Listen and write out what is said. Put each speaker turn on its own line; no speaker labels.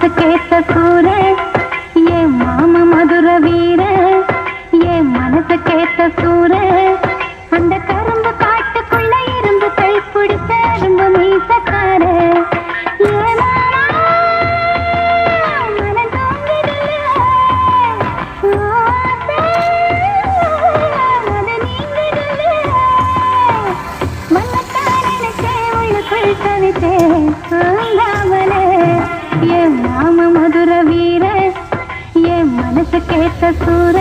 மனசுக்கேத்த சூர என் மாம மதுர வீர என் மனசுக்கேத்த சூர அந்த கரும்பு காட்டுக்குள்ள இரும்பு கை பிடிச்ச அரும்பு மீசக்கார என் மாம மதுர வீர என் மனசுக்கேத்த சூர